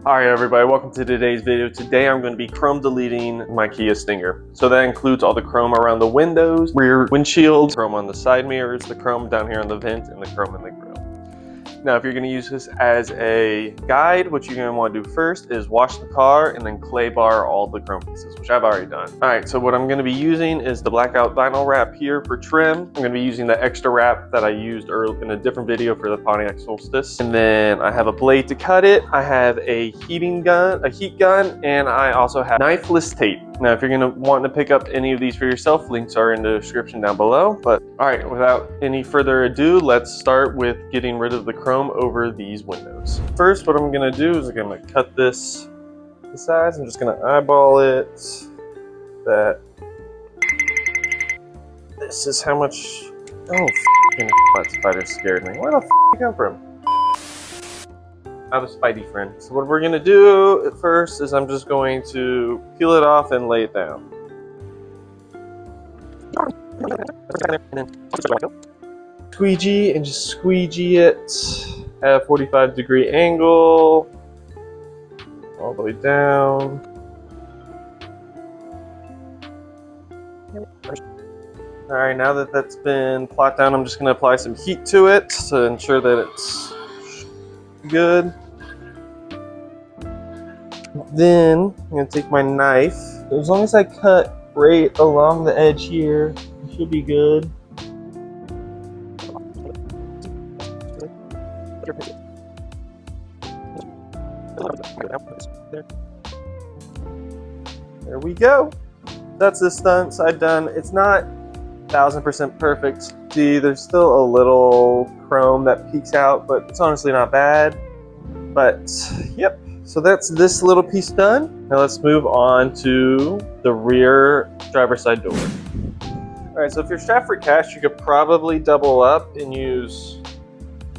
Alright everybody, welcome to today's video. Today I'm going to be chrome deleting my Kia Stinger. So that includes all the chrome around the windows, rear windshield, chrome on the side mirrors, the chrome down here on the vent, and the chrome in the grill. Now if you're going to use this as a guide, what you're going to want to do first is wash the car and then clay bar all the chrome pieces, which I've already done. Alright, so what I'm going to be using is the Blackout vinyl wrap here for trim. I'm going to be using the extra wrap that I used in a different video for the Pontiac Solstice. And then I have a blade to cut it. I have a heat gun, and I also have knifeless tape. Now if you're going to want to pick up any of these for yourself, links are in the description down below. But alright, without any further ado, let's start with getting rid of the chrome over these windows. First, what I'm going to do is I'm going to cut this to size. I'm just going to eyeball it. This is how much. Oh, that spider scared me. Where the did it come from? I have a spidey friend. So what we're going to do at first is I'm just going to peel it off and lay it down. Squeegee and just squeegee it at a 45-degree angle all the way down. Alright, now that that's been plopped down, I'm just going to apply some heat to it to ensure that it's good. Then I'm going to take my knife. As long as I cut right along the edge here, it should be good. There we go. That's this side done. It's not 1000% perfect. See, there's still a little chrome that peeks out, but it's honestly not bad. But yep, so that's this little piece done. Now let's move on to the rear driver's side door. All right, so if you're strapped for cash, you could probably double up and use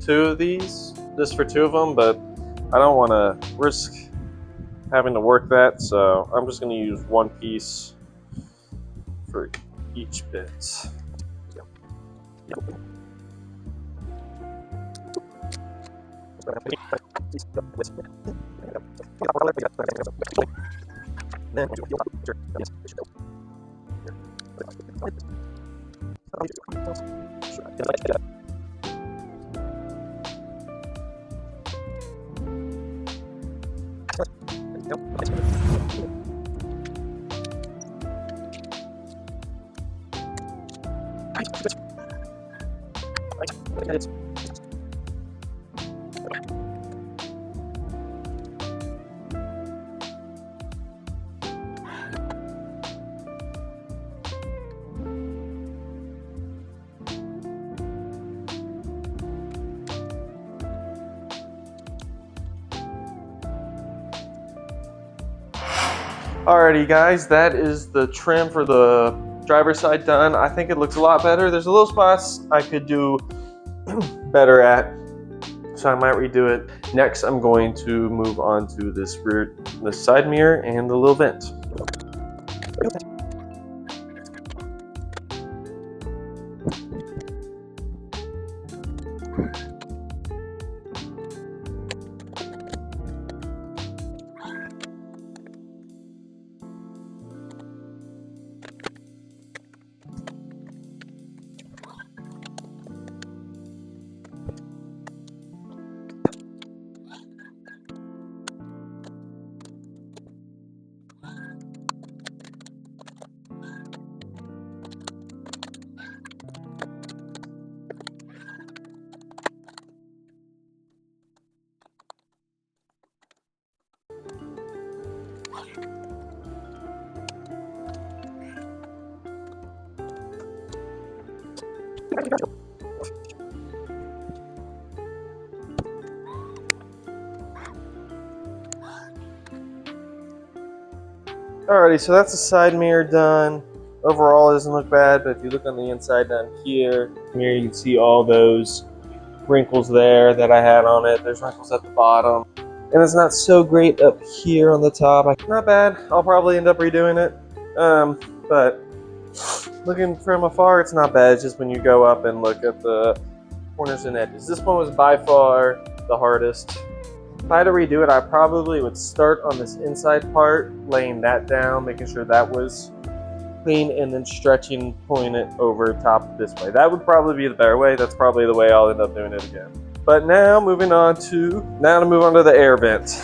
two of these, just for two of them, but I don't want to risk having to work that, so I'm just going to use one piece for each bit. Alrighty guys, that is the trim for the driver's side done. I think it looks a lot better. There's a little spots I could do better at, so I might redo it. Next, I'm going to move on to this side mirror and the little vent. Alrighty, so that's the side mirror done. Overall, it doesn't look bad, but if you look on the inside down here, you can see all those wrinkles there that I had on it. There's wrinkles at the bottom. And it's not so great up here on the top. Not bad. I'll probably end up redoing it. But looking from afar, it's not bad. It's just when you go up and look at the corners and edges. This one was by far the hardest. If I had to redo it, I probably would start on this inside part, laying that down, making sure that was clean, and then stretching, pulling it over top this way. That would probably be the better way. That's probably the way I'll end up doing it again. But now moving on to, to move on to the air vent.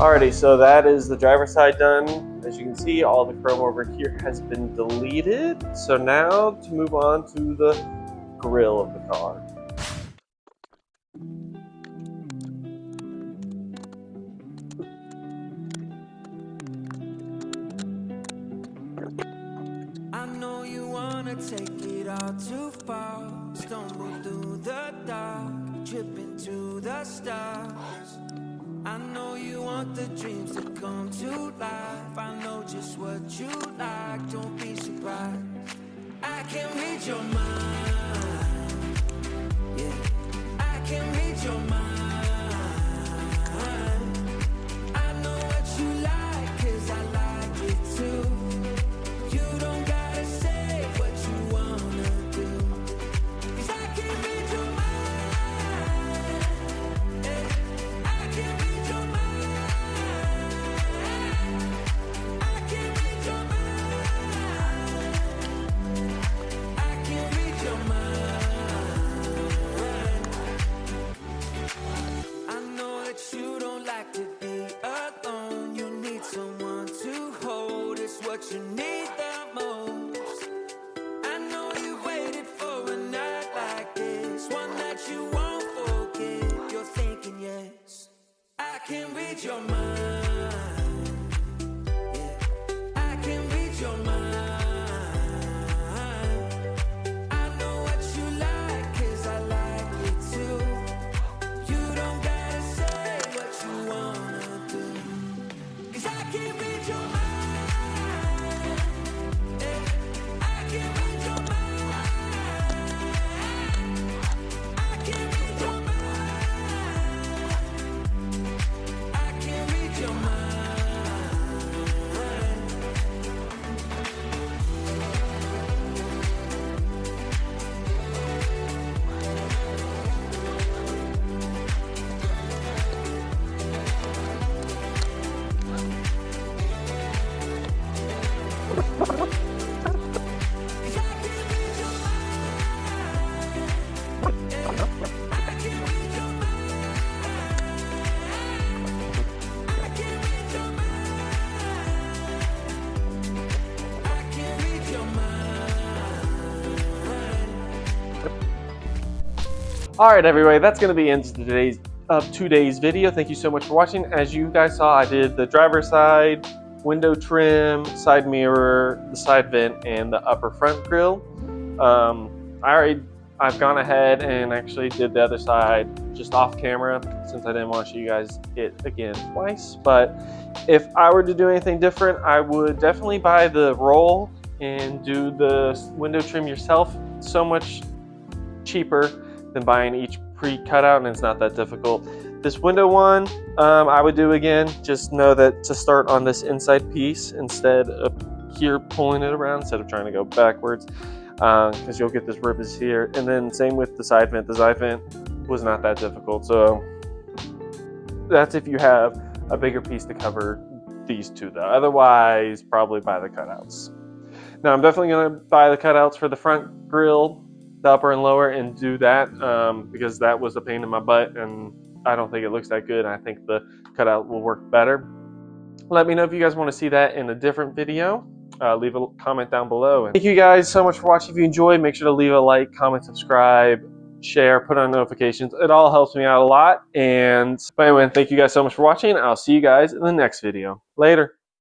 Alrighty, so that is the driver's side done. As you can see, all the chrome over here has been deleted. So now to move on to the grille of the car. I know you wanna take it all too far, stumble through the dark, trip into the stars. I know you want the dreams to come to life. I know just what you like, don't be surprised. I can read your mind, yeah. I can read your mind. I know what you like, 'cause I like it too. You don't gotta say what you wanna do, 'cause I can read your mind, yeah. I can read your mind. I can read your mind. I can read your mind. I know that you don't like to be alone. You need someone to hold. It's what you need the most. I know you waited for a night like this, one that you won't forget. You're thinking yes. I can read your mind, yeah. I can read your mind. I know what you like, 'cause I like it too. You don't gotta say what you wanna do, 'cause I can read your mind, yeah. I can read your mind. I can read your mind. I can read your mind. Alright everybody, that's going to be into today's video. Thank you so much for watching. As you guys saw, I did the driver's side, window trim, side mirror, the side vent, and the upper front grille. I've gone ahead and actually did the other side just off camera, since I didn't want to show you guys it again twice. But if I were to do anything different, I would definitely buy the roll and do the window trim yourself. So much cheaper than buying each pre-cut out, and it's not that difficult. This window one, I would do again. Just know that to start on this inside piece instead of here pulling it around, instead of trying to go backwards, because you'll get this ribbons here. And then same with the side vent. The side vent was not that difficult, so that's if you have a bigger piece to cover these two though. Otherwise, probably buy the cutouts. Now I'm definitely going to buy the cutouts for the front grille, the upper and lower, and do that because that was a pain in my butt and I don't think it looks that good. I think the cutout will work better. Let me know if you guys want to see that in a different video. leave a comment down below. And thank you guys so much for watching. If you enjoyed, make sure to leave a like, comment, subscribe, share, put on notifications. It all helps me out a lot. And but anyway, thank you guys so much for watching. I'll see you guys in the next video. Later.